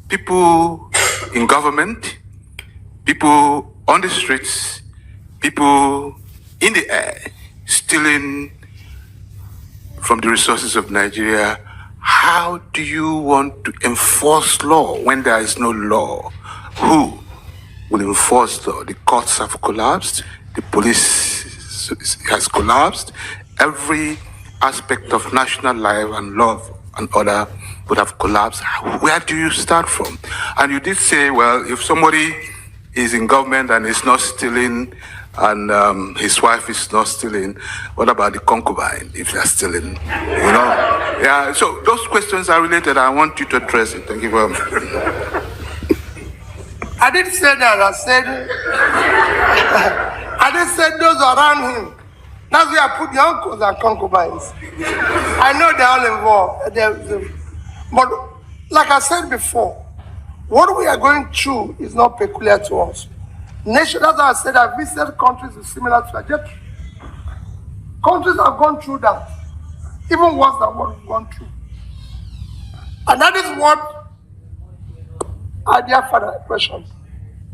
people in government, people on the streets, people in the air, stealing from the resources of Nigeria. How do you want to enforce law when there is no law? Who will enforce law? The courts have collapsed, the police has collapsed, every aspect of national life and love and order would have collapsed. Where do you start from? And you did say, well, if somebody is in government and is not stealing and his wife is not stealing, what about the concubine if they're stealing? You know? Yeah, so those questions are related. I want you to address it. Thank you very much. I didn't say that. I didn't say those around him. That's where I put the uncles and concubines. I know they're all involved. But like I said before, what we are going through is not peculiar to us. That's why I said I visited countries with similar trajectory. Countries have gone through that, even worse than what we've gone through. And that is what our dear father questions.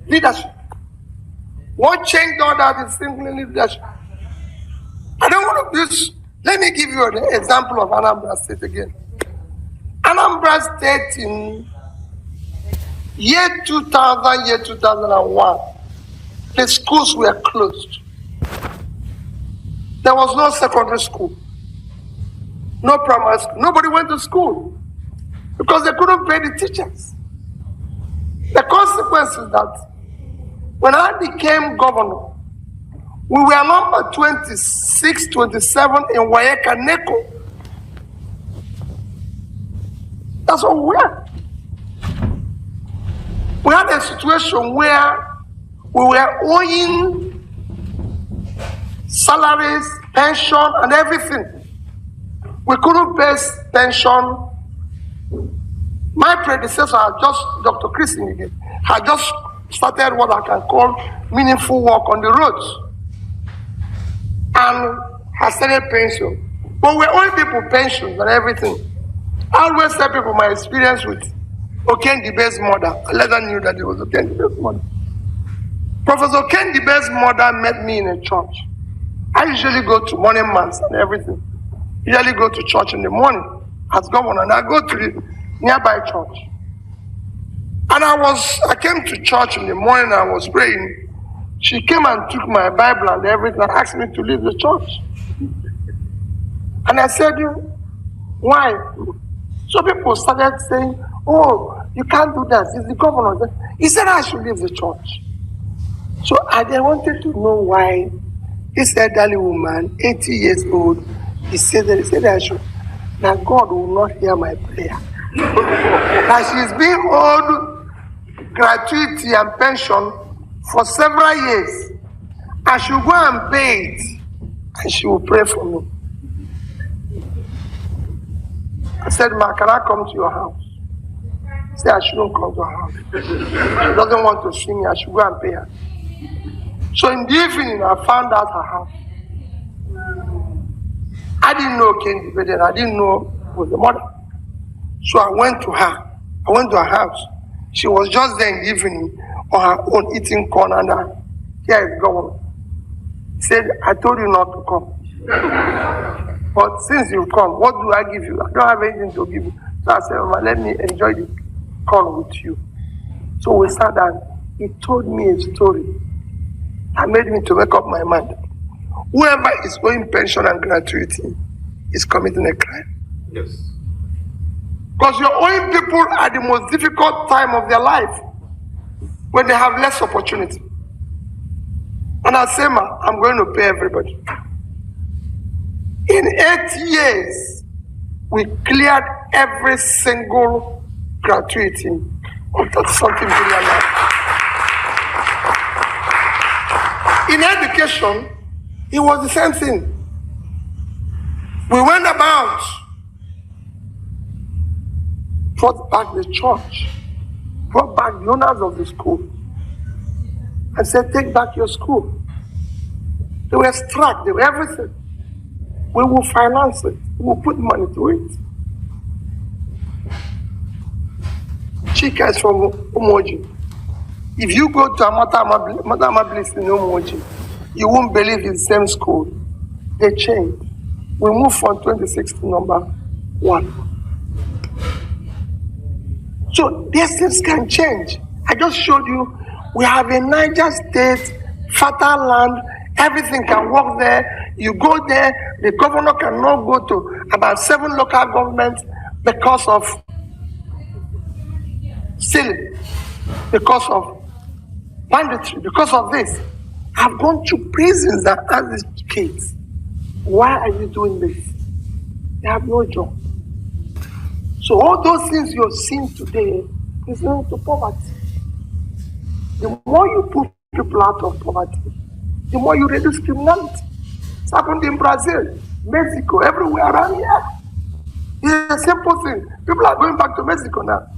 Leadership. What changed all that is simply leadership. I don't want to use, let me give you an example of Anambra State again. Anambra State in year 2000, year 2001, the schools were closed. There was no secondary school, no primary school. Nobody went to school because they couldn't pay the teachers. The consequence is that when I became governor, we were number 26, 27 in Wayeka Neko. That's what we were. We had a situation where we were owing salaries, pension, and everything. We couldn't pay pension. My predecessor, Dr. Chris Ngige, had just started what I can call meaningful work on the roads and has started pension. But we're owing people pensions and everything. I always tell people my experience with Oken Dibe's mother. I later knew that it was Oken Dibe's mother. Professor Oken Dibe's mother met me in a church. I usually go to morning mass and everything. Usually go to church in the morning as governor, and I go to the nearby church. And I came to church in the morning, I was praying. She came and took my Bible and everything and asked me to leave the church. And I said, why? So people started saying, oh, you can't do that. It's the governor. He said I should leave the church. So I then wanted to know why this elderly woman, 80 years old, he said I should. Now God will not hear my prayer. Now she's being owed gratuity and pension for several years. I should go and pay it, and she will pray for me. I said, Ma, can I come to your house? He said, I shouldn't come to her house. She doesn't want to see me. I should go and pay her. So in the evening, I found out her house. I didn't know Kendi, but then I didn't know it was the mother. So I went to her. I went to her house. She was just there in the evening on her own eating corn, and here is governor. He said, I told you not to come. But since you've come, what do I give you? I don't have anything to give you. So I said, well, let me enjoy the corn with you. So we sat down. He told me a story that made me to make up my mind. Whoever is owing pension and gratuity is committing a crime. Yes. Because you're owing people at the most difficult time of their life when they have less opportunity. And I say, Ma, I'm going to pay everybody. In 8 years, we cleared every single gratuity of that something billion. In education, it was the same thing. We went about, brought back the church, brought back the owners of the school, and said, take back your school. They were struck, they were everything. We will finance it, we will put money to it. Chika is from Umoji. If you go to Amata Bliss in Umoji, you won't believe it's the same school. They changed. We moved from 26 to number 1. So these things can change. I just showed you, we have a Niger State, fertile land, everything can work there. You go there, the governor cannot go to about 7 local governments because of stealing, because of banditry, because of this. I've gone to prisons and asked these kids, why are you doing this? They have no job. So all those things you're seeing today is linked to poverty. The more you put people out of poverty, the more you reduce criminality. It's happened in Brazil, Mexico, everywhere around here. It's a simple thing. People are going back to Mexico now.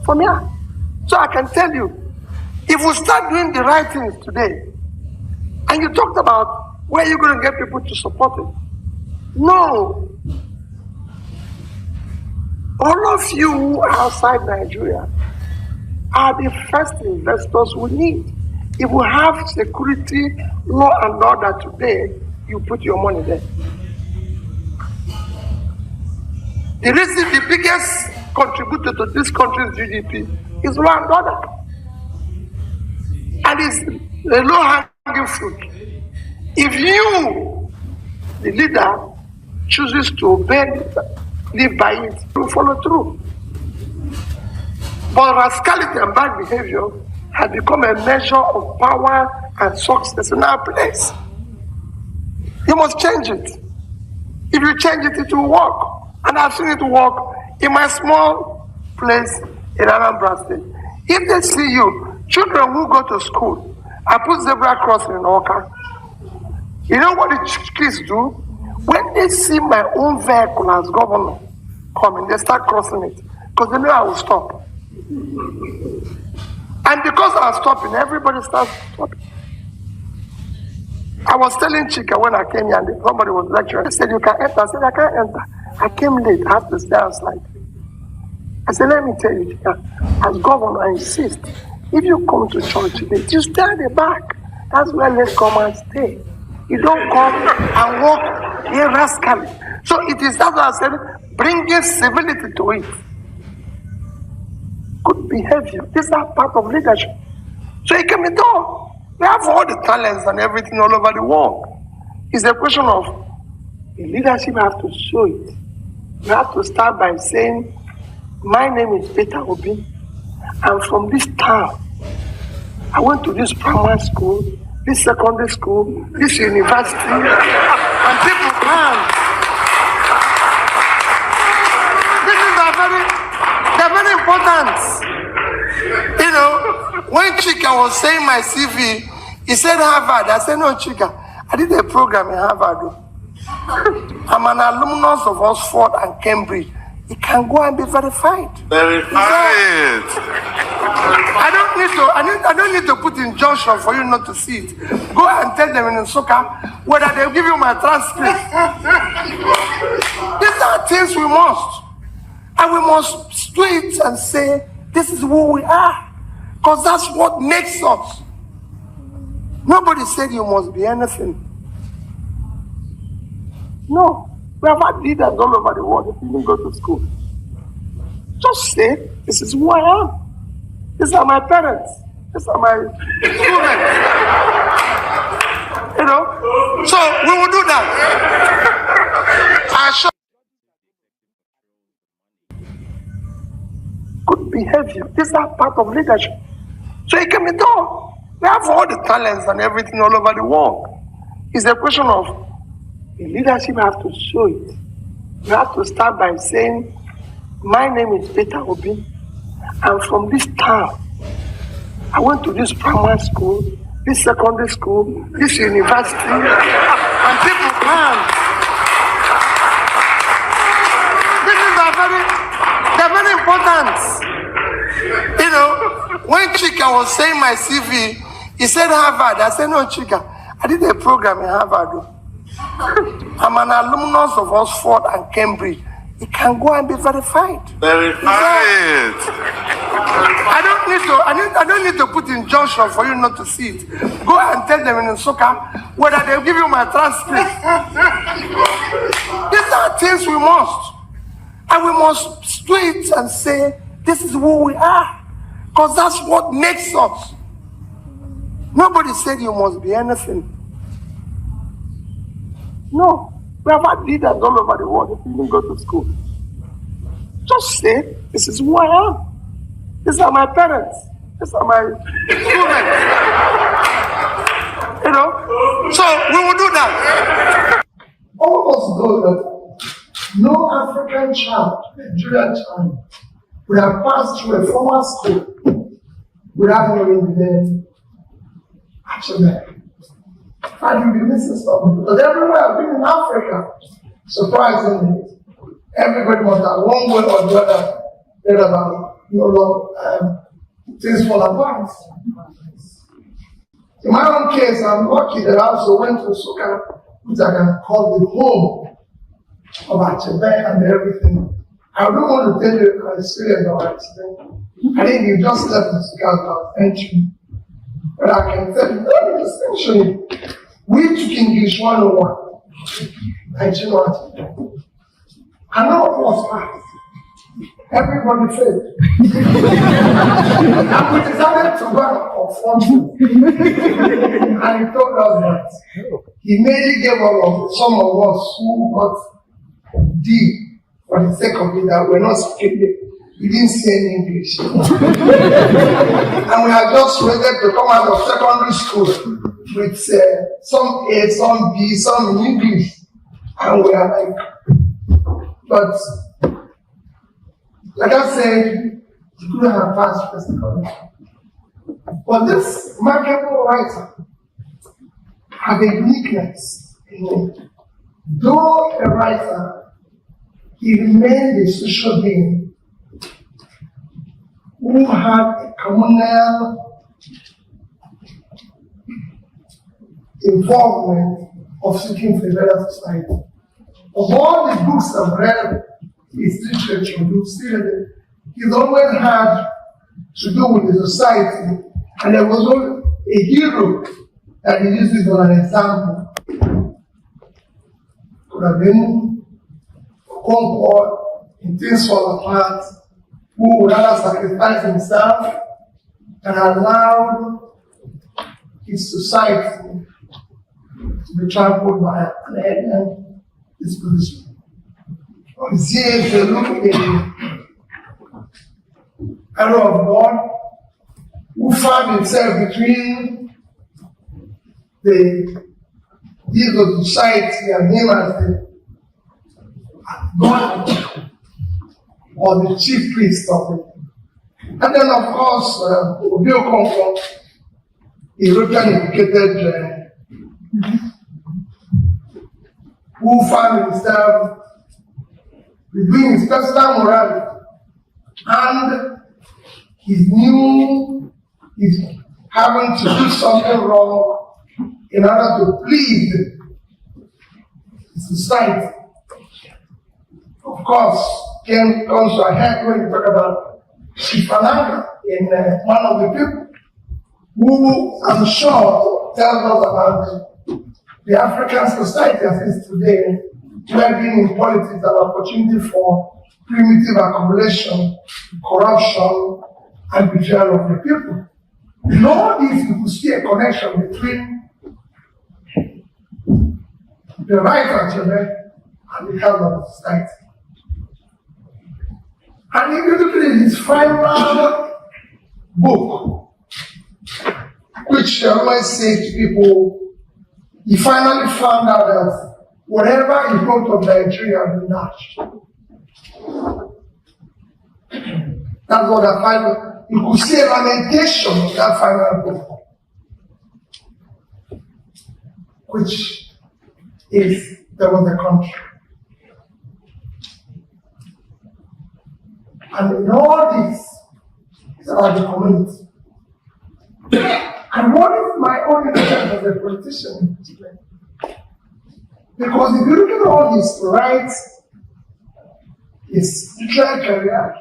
From here. So I can tell you, if we start doing the right things today, and you talked about where you're going to get people to support it. No. All of you who are outside Nigeria are the first investors we need. If we have security, law and order today, you put your money there. The reason the biggest contributor to this country's GDP is law and order. And it's a low-hanging fruit. If you, the leader, chooses to obey, live by it, you follow through. But rascality and bad behavior has become a measure of power and success in our place. You must change it. If you change it, it will work. And I've seen it work in my small place in Anambra State. If they see you, children who go to school, I put zebra crossing in Oka. You know what the kids do? When they see my own vehicle as governor coming, they start crossing it because they know I will stop. And because I was stopping, everybody starts stopping. I was telling Chika when I came here and somebody was lecturing. I said, you can enter. I said, I can't enter. I came late. I have to stay outside. I said, let me tell you, Chika, as governor, I insist, if you come to church today, you stay at the back. That's where let's come and stay. You don't come and walk here rascally. So it is that what I said, bringing civility to it. Good behavior. These are part of leadership. So it can be done. We have all the talents and everything all over the world. It's a question of the leadership has to show it. You have to start by saying, my name is Peter Obi. I'm from this town. I went to this primary school, this secondary school, this university, and people come. They're very important. You know, when Chika was saying my CV, he said Harvard. I said, no, Chika, I did a program in Harvard. I'm an alumnus of Oxford and Cambridge. It can go and be verified. Verified. I don't need to put injunction for you not to see it. Go and tell them in Nsukka whether they'll give you my transcript. These are things we must. And we must do it and say, this is who we are. Because that's what makes us. Nobody said you must be anything. No. We have had leaders all over the world that didn't go to school. Just say, this is who I am. These are my parents. These are my students. You know? So we will do that. I show good behavior. These are part of leadership. So it can be done. We have all the talents and everything all over the world. It's a question of the leadership has to show it. You have to start by saying, my name is Peter Obi. I'm from this town. I went to this primary school, this secondary school, this university, and people come. They're very important. You know, when Chika was saying my CV, he said Harvard. I said, no, Chika, I did a program in Harvard. I'm an alumnus of Oxford and Cambridge. it can go and be verified. Verified. I don't need to put injunction for you not to see it. Go and tell them in Nsukka whether they'll give you my transcript. These are things we must. And we must do it and say, this is who we are. Because that's what makes us. Nobody said you must be anything. No. We have had leaders all over the world who didn't go to school. Just say, this is who I am. These are my parents. These are my students. You know? So we will do that. All of us know that no African child, Nigerian child, would have passed through a formal school without knowing the name Achebe. And you'll be missing something. Because everywhere I've been in Africa, surprisingly, everybody must have one way or the other read about things fall apart. In my own case, I'm lucky that I also went to Nsukka, which I can call the home of Achebe and everything. I don't want to tell you my experience of Achebe. I think you just left Nsukka about entry. But I can tell you, let me just mention it. We took English 101, 1990. And none of us passed. Everybody failed. And we decided to go and confront him. And he told us that he mainly gave some of us who got D for the sake of it that we're not speaking. We didn't see any English. And we had just waited to come out of secondary school with some A, some B, some in English. And we are like, but like I said, you couldn't have passed first college. But this remarkable writer had a uniqueness in him. Though a writer, he remained a social being who had a communal involvement of seeking for a better society. Of all the books I've read, his literature, you see that he's always had to do with the society, and there was always a hero that he uses as an example. Could have been Concord in Things Fall Apart, who would rather sacrifice himself and allow his society to be trampled by an alien disposition. Or is here to look in arrow of God who found himself between the deeds of society and him as the God or the chief priest of it. And then, of course, Obio Concord, a European educated who found himself between his personal morality and his new, his having to do something wrong in order to please the society. Of course, comes to a head when you talk about Shifananga in one of the people who I'm sure tells us about the African society as it is today, where being in politics is an opportunity for primitive accumulation, corruption, and betrayal of the people. In all these, you could see a connection between the right of Achebe and the health of the society. And if you look at his final book, which I always say to people, he finally found out that whatever he wrote of Nigeria had been dashed. That's what I find. You could see a lamentation of that final book, which is there was a country. And in all this, it's about the community. And what is my own interest as a politician? Because if you look at all his rights, his literary career,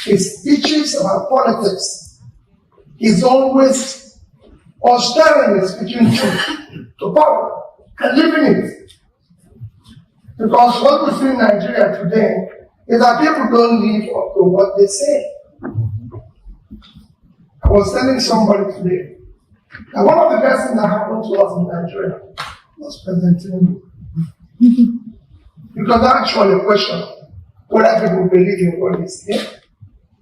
his teachings about politics, he's always austere speaking truth to power and living it. Because what we see in Nigeria today is that people don't live up to what they say. I was telling somebody today that one of the best things that happened to us in Nigeria was President Tinubu. Because actually the question whether people believe in what they say,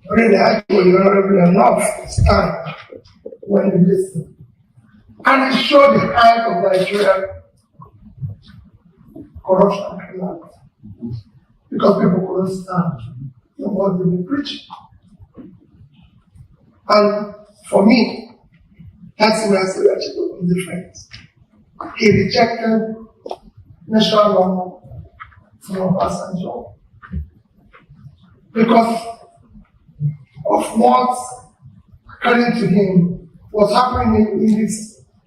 really actually honorable enough stand when they listen. And it showed the height of Nigerian corruption and criminality. Because people couldn't stand in what they were preaching. And for me, that's where I said that it was different. He rejected national law from Obasanjo because of what, according to him, was happening in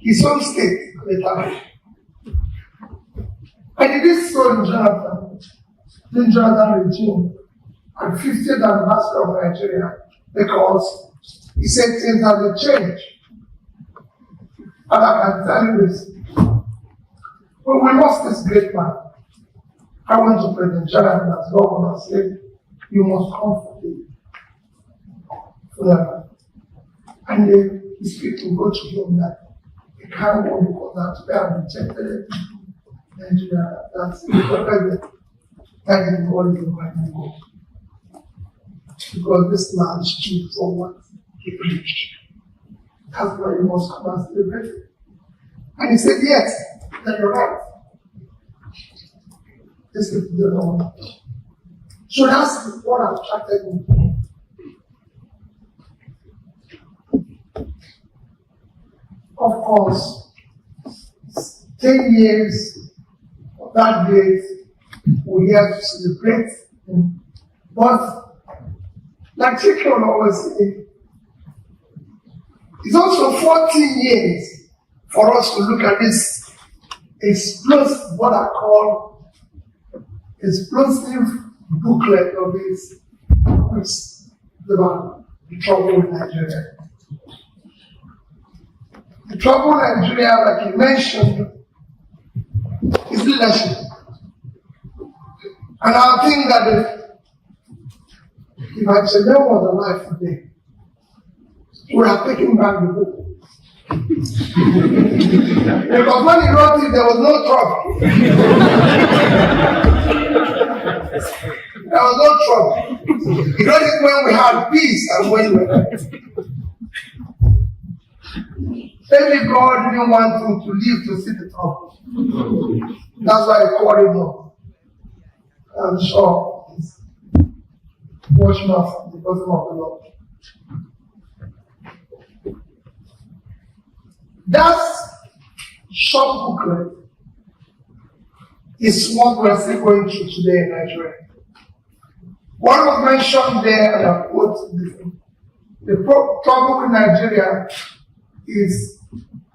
his own state at the time. And he did so in Jonathan regime at 50th anniversary of Nigeria because he said things have changed. And I can tell you this. When we lost this great man, I went to President Jonathan as governor and said, you must come for that. And then his people go to him that they can't go because that's where I rejected it. Nigeria, that's the president. That is what is inviting to go. Because this man stood for what he preached. That's why he must come and celebrate it. And he said, yes, then you're right. This is the Lord. So that's what attracted me. Of course, 10 years of that date, we have to celebrate. But, like Chicken always said, it's also 14 years for us to look at this explosive, what I call explosive booklet of this, which is about the trouble in Nigeria. The trouble in Nigeria, like you mentioned, is leadership. And I think that if I said there was a life today, we are taking back the book. Because when he wrote it, there was no trouble. There was no trouble. He wrote it when we had peace and when we had. Maybe God didn't want him to live to see the trouble. That's why he called him up. I'm sure he's watching us from the bosom of the Lord. That short booklet is what we're still going through today in Nigeria. What was mentioned there, and I quote the trouble in Nigeria is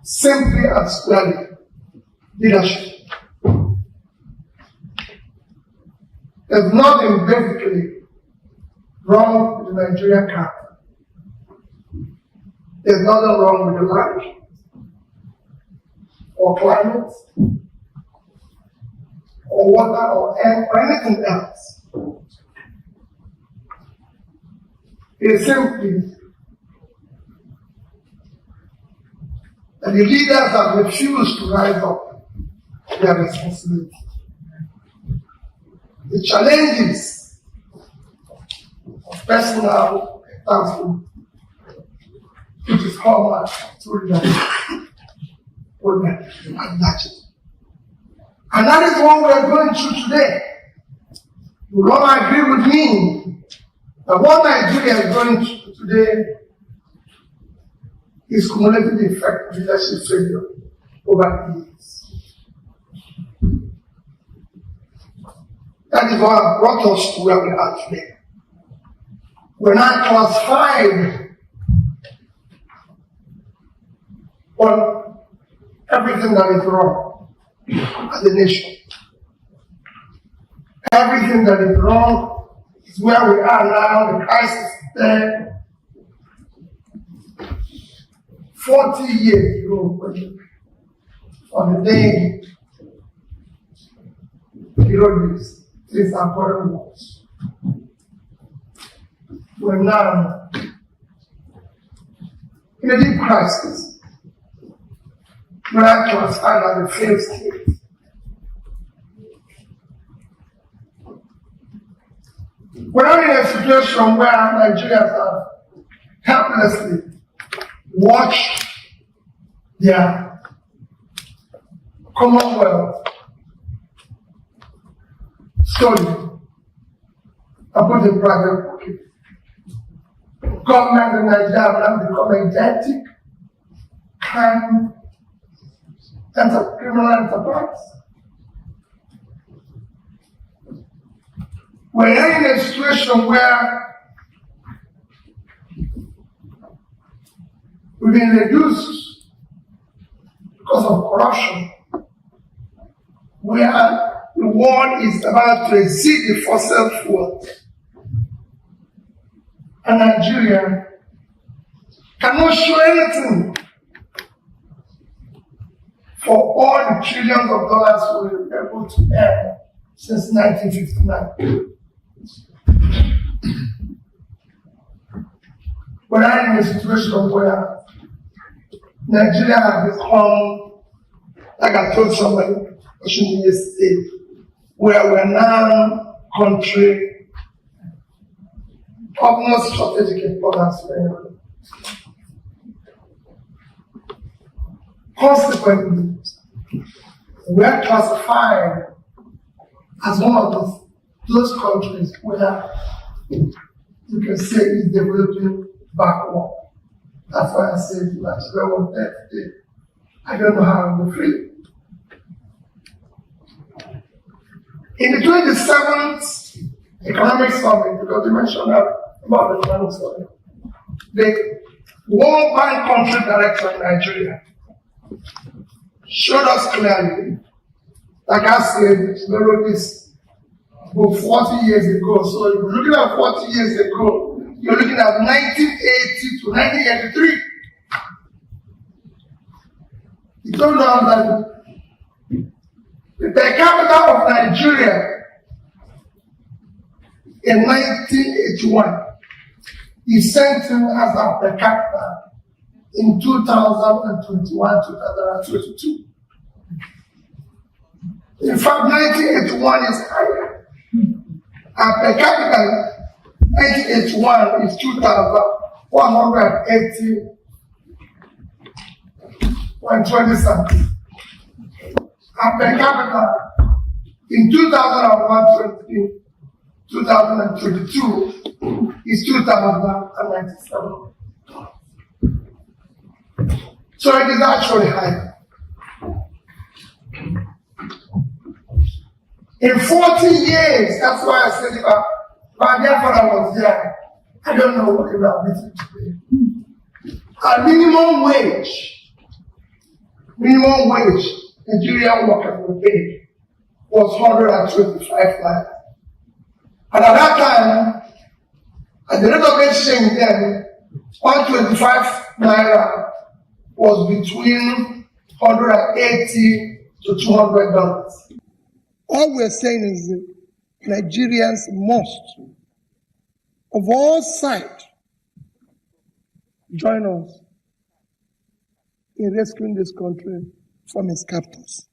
simply and squarely leadership. There's nothing basically wrong with the Nigerian character. There's nothing wrong with the land or climate or water or air or anything else. It's simply that the leaders have refused to rise up to their responsibility. The challenges of personal example, which is hallmark to leadership, and that is what we are going through today. You will all agree with me that what Nigeria is going through today is cumulative effect of leadership failure over the years. That is what brought us to where we are today. We're now classified on everything that is wrong as a nation. Everything that is wrong It's where we are now, the crisis is there. 40 years ago, on the day you wrote this, these are important words. We're now in a deep crisis. We're not classified as a failed state. We're not in a situation where Nigerians have helplessly watched their Commonwealth stolen and put in private pocket. Government in Nigeria have now become a gigantic crime criminal enterprise. We're in a situation where we've been reduced because of corruption, where the world is about to exceed the fossil fuel. And Nigeria cannot show anything for all the trillions of dollars we were able to earn since 1959. We're in a situation where Nigeria has become, like I told somebody yesterday, where we're now a country of no strategic importance for anyone. Consequently, we're classified as one of those countries where you can say is developing backward. That's why I say Nigeria was there today. I don't know how I'm free. In the 27th Economic Summit, because you mentioned that about the Economic Summit, the World Bank Country Director in Nigeria showed us clearly, like I said, they wrote this book 40 years ago. So if you're looking at 40 years ago, you're looking at 1980 to 1983. You don't know that the per capita of Nigeria in 1981 is sent in as a per capita in 2021, 2022. In fact, 1981 is higher. And per capita, 1981 is 2,180.20 cents. And per capita in 2022 is 2,097. So it is actually higher. In 40 years, that's why I said if my grandfather was there, I don't know what it would have been today. A minimum wage, Nigerian workers would pay was 125 naira. And at that time, at the rate of exchange then, 125 naira was between 180 to $200. All we're saying is that Nigerians must, of all sides, join us in rescuing this country from its captors.